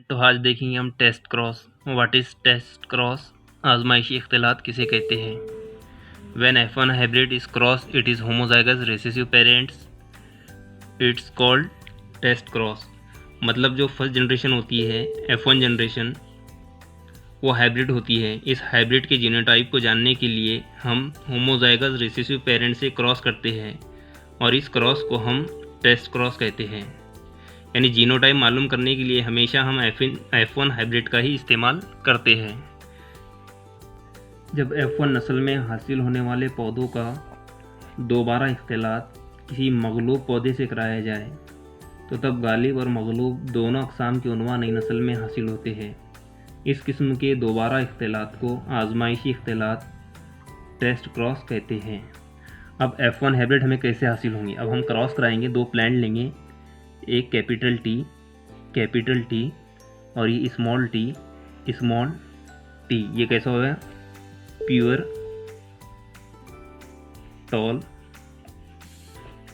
तो आज देखेंगे हम test cross. What is test cross? आजमाइशी इख्तिलात किसे कहते हैं? When F1 hybrid is cross it is homozygous recessive parents, it's called test cross. मतलब जो फर्स्ट जनरेशन होती है F1 जनरेशन, वो हाइब्रिड होती है। इस हाइब्रिड के जीनोटाइप को जानने के लिए हम होमोजाइगस रिसेसिव पेरेंट से क्रॉस करते हैं और इस क्रॉस को हम टेस्ट क्रॉस कहते हैं। यानी जीनोटाइप मालूम करने के लिए हमेशा हम F1 हाइब्रिड का ही इस्तेमाल करते हैं। जब F1 नस्ल में हासिल होने वाले पौधों का दोबारा इख्तिलात किसी मगलूब पौधे से कराया जाए तो तब गालिब और मगलूब दोनों अक़साम के उन्वा नई नस्ल में हासिल होते हैं। इस किस्म के दोबारा इख्तिलात को आजमाइशी इख्तिलात टेस्ट क्रॉस कहते हैं। अब F1 हाइब्रिड हमें कैसे हासिल होंगी? अब हम क्रॉस कराएंगे, दो प्लांट लेंगे, एक कैपिटल टी और ये स्मॉल टी। ये कैसा होगा? प्योर टॉल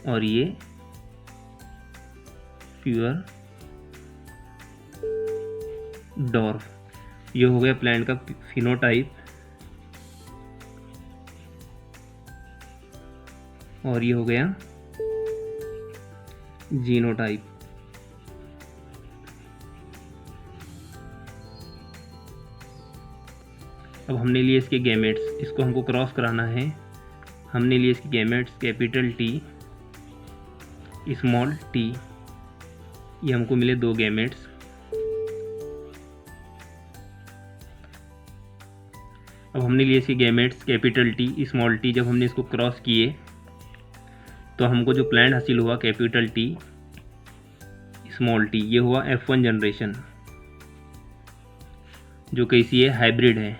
और ये प्योर डॉर्फ। ये हो गया प्लांट का फिनोटाइप और ये हो गया जीनोटाइप। अब हमने लिए इसके गैमेट्स, इसको हमको क्रॉस कराना है। हमने लिए इसके gametes capital T small T, ये हमको मिले दो गैमेट्स। अब हमने लिए इसके gametes capital T small T. जब हमने इसको क्रॉस किए तो हमको जो प्लांट हासिल हुआ कैपिटल टी स्मॉल टी, ये हुआ F1 जनरेशन जो कैसी है? हाइब्रिड है,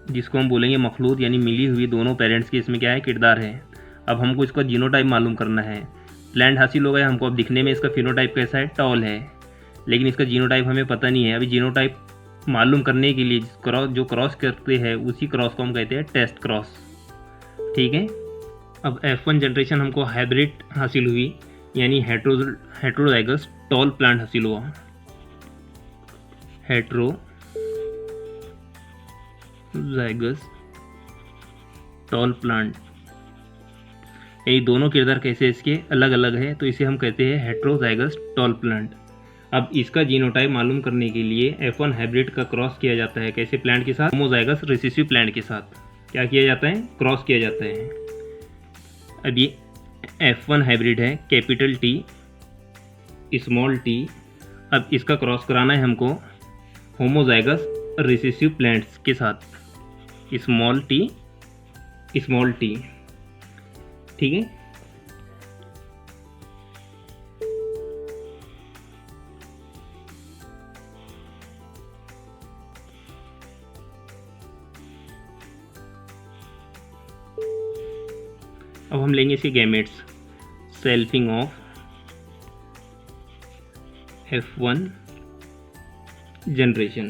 जिसको हम बोलेंगे मखलूत, यानी मिली हुई दोनों पेरेंट्स के इसमें क्या है? किरदार है। अब हमको इसका जीनोटाइप मालूम करना है। प्लांट हासिल हो गया हमको। अब दिखने में इसका फिनोटाइप कैसा है? टॉल है, लेकिन इसका जीनोटाइप हमें पता नहीं है। अभी जीनोटाइप मालूम करने के लिए जो क्रॉस करते हैं उसी क्रॉस को हम कहते हैं टेस्ट क्रॉस। ठीक है। अब F1 जनरेशन हमको हाइब्रिड हासिल हुई, यानी हेट्रोजाइगस टॉल प्लांट हासिल हुआ। हेट्रोजाइगस टॉल प्लांट, यही दोनों किरदार कैसे इसके अलग अलग है, तो इसे हम कहते हैं हेट्रोजाइगस टॉल प्लांट। अब इसका जीनोटाइप मालूम करने के लिए F1 हाइब्रिड का क्रॉस किया जाता है। कैसे प्लांट के साथ? होमोजाइगस रिसेसिव प्लांट के साथ क्या किया जाता है? क्रॉस किया जाता है। अब ये F1 हाइब्रिड है कैपिटल टी स्मॉल टी। अब इसका क्रॉस कराना है हमको होमोजाइगस रिसेसिव प्लांट्स के साथ, स्मॉल टी। ठीक है। अब हम लेंगे इसके gametes, selfing of F1 generation.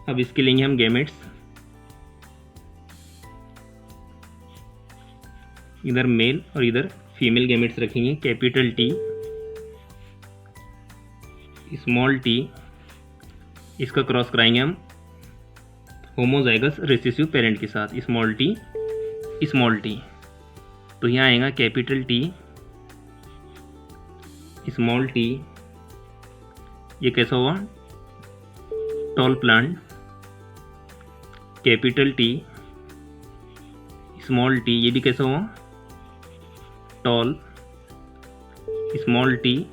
अब इसके लेंगे हम गैमेट्स, इधर मेल और इधर फीमेल गैमेट्स रखेंगे। कैपिटल टी स्मॉल टी, इसका क्रॉस कराएंगे हम होमोजाइगस रिसेसिव पेरेंट के साथ, स्मॉल टी। तो यहाँ आएगा कैपिटल टी स्मॉल टी। ये कैसा हुआ? Tall plant. Capital T small T, ये भी कैसा हुआ? टॉल। स्मॉल टी,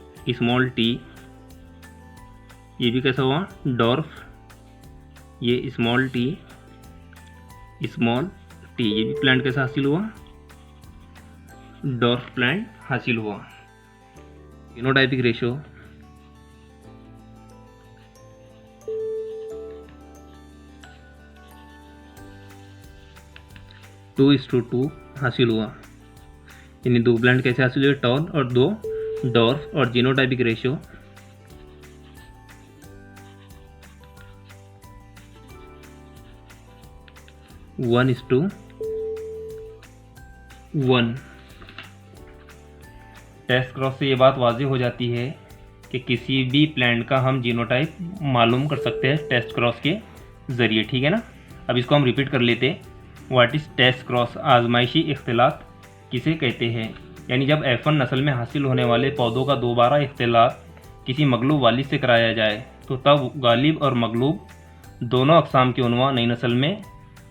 ये भी कैसा हुआ? डॉर्फ। ये स्मॉल टी, ये भी प्लांट कैसा हासिल हुआ? डॉर्फ प्लांट हासिल हुआ। फिनोटाइपिक रेशो टू इस टू टू हासिल हुआ, यानी दो प्लांट कैसे हासिल हुए? टॉल और दो डॉर्फ। और जीनोटाइपिक रेशो 1:1। टेस्ट क्रॉस से ये बात वाज़ेह हो जाती है कि किसी भी प्लांट का हम जीनोटाइप मालूम कर सकते हैं टेस्ट क्रॉस के ज़रिए, ठीक है ना। अब इसको हम रिपीट कर लेते हैं। What is test cross? आजमाइशी इख्तिलात किसे कहते हैं? यानी जब F1 नस्ल में हासिल होने वाले पौधों का दोबारा इख्तिलात किसी मगलूब वालिद से कराया जाए तो तब गालिब और मगलूब दोनों अक़साम के उन्वा नई नस्ल में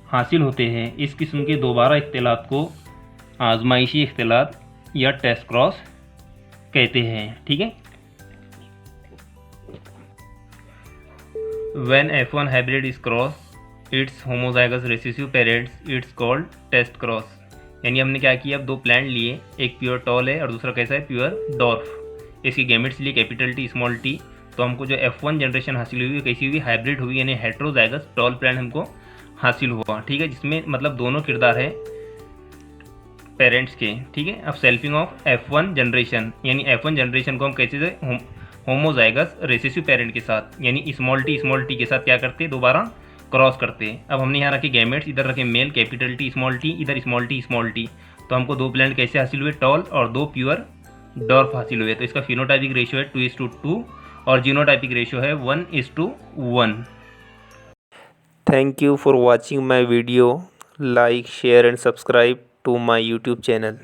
हासिल होते हैं। इस किस्म के दोबारा इख्तिलात को आजमाइशी इख्तिलात या टेस्ट क्रॉस कहते हैं, ठीक है। When F1 hybrid is cross its homozygous recessive parents, it's called test cross। यानी हमने क्या किया, अब दो प्लांट लिए, एक प्योर टॉल है और दूसरा कैसा है, प्योर डॉर्फ। इसकी गैमेट्स लिए कैपिटल टी स्मॉल टी। तो हमको जो F1 जनरेशन हासिल हुई कैसी हुई, हाइब्रिड हुई, यानी हेट्रोजाइगस टॉल प्लांट हमको हासिल हुआ, ठीक है, जिसमें मतलब दोनों किरदार है पेरेंट्स के, ठीक है। अब सेल्फिंग ऑफ F1 जनरेशन, यानी F1 जनरेशन को हम कैसे से होमोजाइगस रेसेसिव पेरेंट के साथ यानी स्मॉल टी के साथ क्या करते हैं, दोबारा क्रॉस करते हैं। अब हमने यहाँ रखे गैमेट्स, इधर रखे मेल कैपिटल टी, इधर स्मॉल टी। तो हमको दो प्लांट कैसे हासिल हुए, टॉल और दो प्योर डॉर्फ हासिल हुए। तो इसका फिनोटाइपिक रेशियो है 2:2 और जीनोटाइपिक रेशियो है 1:1। Thank you for watching my video. Like, share and subscribe to my YouTube channel.